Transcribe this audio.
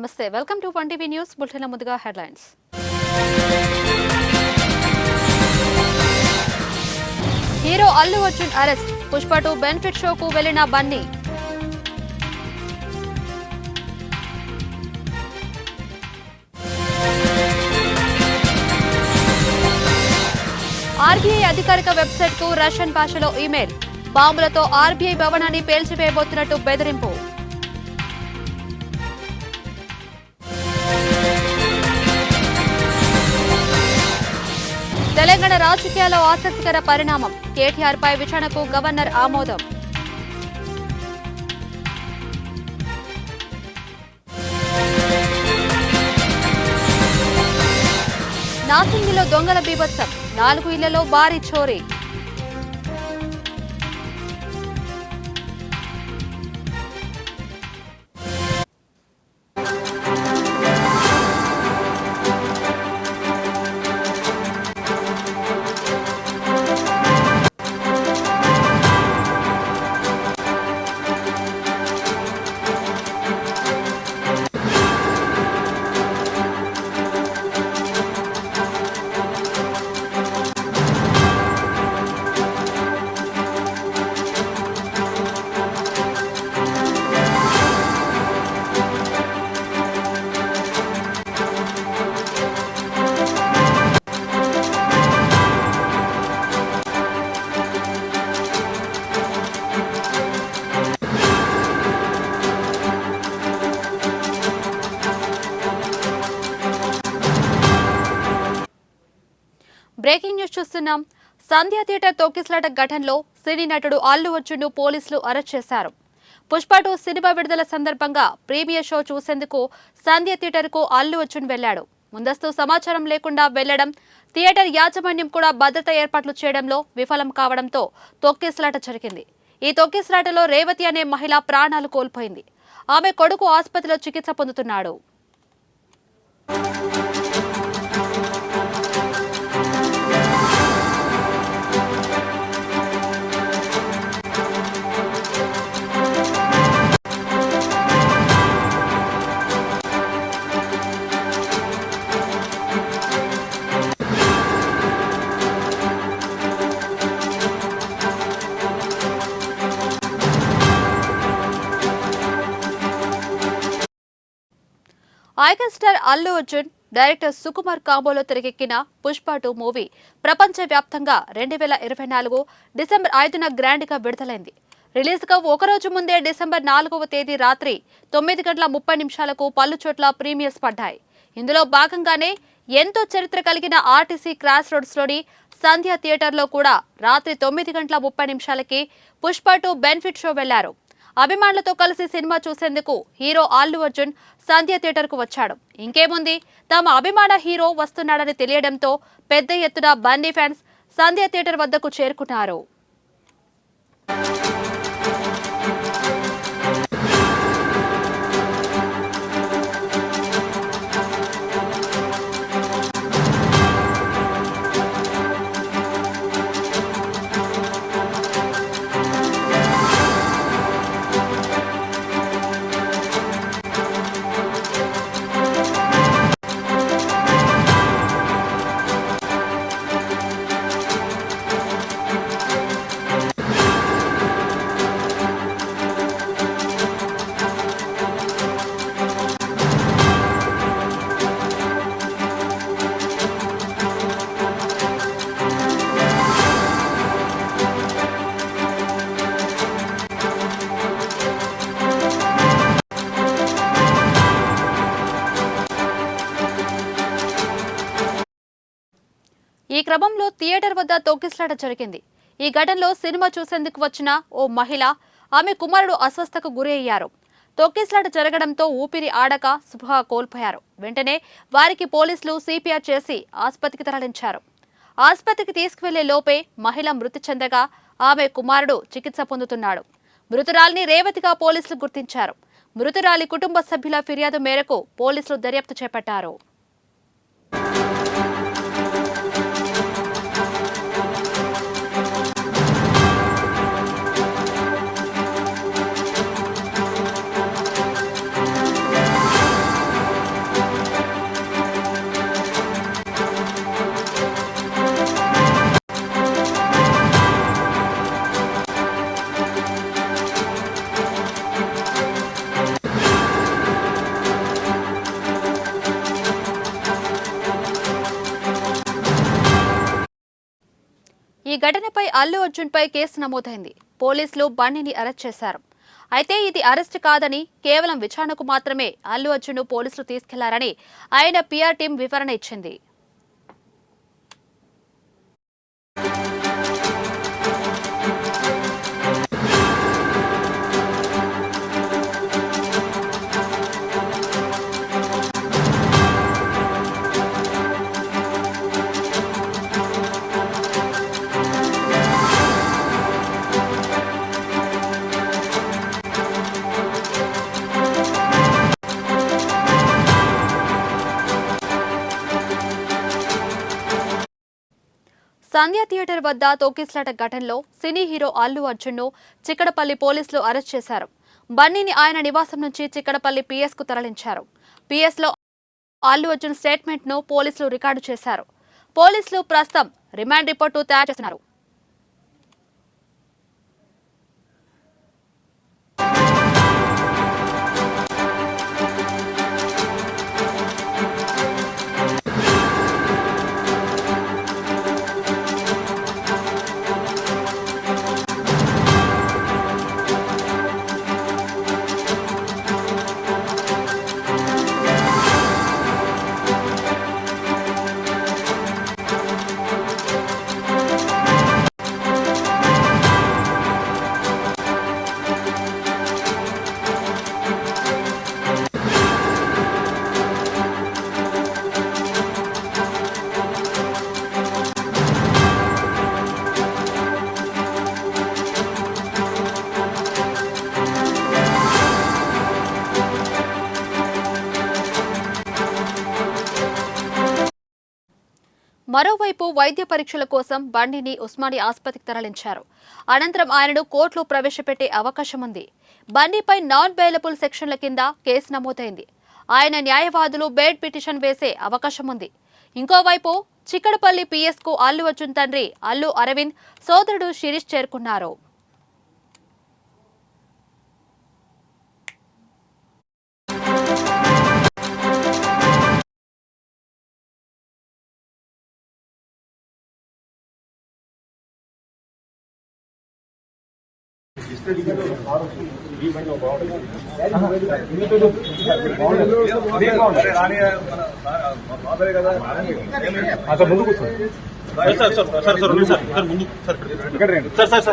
నమస్తే welcome to 1 TV news bulletin ముందుగా headlines. Hero Allu Arjun arrest, Pushpa 2 benefit షోకు వెళ్లిన బన్నీ. ఆర్బీఐ అధికారిక వెబ్సైట్ కు రష్యన్ భాషలో ఈమెయిల్, బాంబులతో ఆర్బీఐ భవనాన్ని పేల్చివేయబోతున్నట్టు బెదిరింపు. తెలంగాణ రాజకీయాల్లో ఆసక్తికర పరిణామం, కేటీఆర్ పై విచారణకు గవర్నర్ ఆమోదం. నాసింగిలో దొంగల బీభత్సం, 4 ఇళ్లలో భారీ చోరీ. బ్రేకింగ్ న్యూస్ చూస్తున్నాం. సంధ్య థియేటర్ తొక్కిసలాట ఘటనలో సినీ నటుడు అల్లు అర్జున్ ను పోలీసులు అరెస్ట్ చేశారు. పుష్ప 2 సినిమా విడుదల సందర్భంగా ప్రీమియర్ షో చూసేందుకు సంధ్య థియేటర్ కు అల్లు అర్జున్ వెళ్లాడు. ముందస్తు సమాచారం లేకుండా వెళ్లడం, థియేటర్ యాజమాన్యం కూడా భద్రతా ఏర్పాట్లు చేయడంలో విఫలం కావడంతో తొక్కిసలాట జరిగింది. ఈ తొక్కిసలాటలో రేవతి అనే మహిళ ప్రాణాలు కోల్పోయింది. ఆమె కొడుకు ఆసుపత్రిలో చికిత్స పొందుతున్నాడు. Icon star Allu Arjun, director Sukumar కాంబోలో తెరకెక్కిన పుష్ప 2 మూవీ ప్రపంచవ్యాప్తంగా 2024 డిసెంబర్ 5న గ్రాండ్ గా విడుదలైంది. రిలీజ్ గా ఒకరోజు ముందే డిసెంబర్ 4వ తేదీ రాత్రి 9:30 పలు చోట్ల ప్రీమియర్స్ పడ్డాయి. ఇందులో భాగంగానే ఎంతో చరిత్ర కలిగిన ఆర్టీసీ క్రాస్ రోడ్స్ లోని సంధ్య థియేటర్లో కూడా రాత్రి 9:30 పుష్ప 2 బెనిఫిట్ షో వెళ్లారు. అభిమానులతో కలిసి సినిమా చూసేందుకు హీరో అల్లు అర్జున్ సంధ్య థియేటర్ కు వచ్చాడు. ఇంకేముంది, తమ అభిమాన హీరో వస్తున్నాడని తెలియడంతో పెద్ద ఎత్తున బన్నీ ఫ్యాన్స్ సంధ్య థియేటర్ వద్దకు చేరుకున్నారు. ఈ క్రమంలో థియేటర్ వద్ద తొక్కిసలాట జరిగింది. ఈ ఘటనలో సినిమా చూసేందుకు వచ్చిన ఓ మహిళ, ఆమె కుమారుడు అస్వస్థతకు గురి అయ్యారు. తొక్కిసలాట జరగడంతో ఊపిరి ఆడక స్పృహ కోల్పోయారు. వెంటనే వారికి పోలీసులు CPR చేసి ఆసుపత్రికి తరలించారు. ఆసుపత్రికి తీసుకువెళ్లే లోపే మహిళ మృతి చెందగా ఆమె కుమారుడు చికిత్స పొందుతున్నాడు. మృతురాలిని రేవతిగా పోలీసులు గుర్తించారు. మృతురాలి కుటుంబ సభ్యుల ఫిర్యాదు మేరకు పోలీసులు దర్యాప్తు చేపట్టారు. ఘటనపై అల్లు అర్జున్ పై కేసు నమోదైంది. పోలీసులు బన్నీని అరెస్ట్ చేశారు. అయితే ఇది అరెస్ట్ కాదని, కేవలం విచారణకు మాత్రమే అల్లు అర్జున్ పోలీసులు తీసుకెళ్లారని ఆయన పిఆర్ టీం వివరణ ఇచ్చింది. సంధ్య థియేటర్ వద్ద తోకిస్లాట ఘటనలో సినీ హీరో అల్లు అర్జున్ ను చిక్కడపల్లి పోలీసులు అరెస్ట్ చేశారు. బన్నీని ఆయన నివాసం నుంచి చిక్కడపల్లి పిఎస్ కు తరలించారు. పిఎస్ లో అల్లు అర్జున్ స్టేట్మెంట్ ను పోలీసులు రికార్డు చేశారు. పోలీసులు ప్రస్తుతం రిమాండ్ రిపోర్టు తయారు చేస్తున్నారు. మరోవైపు వైద్య పరీక్షల కోసం బండిని ఉస్మానియా ఆసుపత్రికి తరలించారు. అనంతరం ఆయనను కోర్టులో ప్రవేశపెట్టే అవకాశం ఉంది. బండిపై నాన్ బెయిలబుల్ సెక్షన్ల కింద కేసు నమోదైంది. ఆయన న్యాయవాదులు బెయిల్ పిటిషన్ వేసే అవకాశం ఉంది. ఇంకోవైపు చిక్కడపల్లి పిఎస్ కు అల్లు అర్జున్ తండ్రి అల్లు అరవింద్, సోదరుడు శిరీష్ చేరుకున్నారు. ముందుకు సార్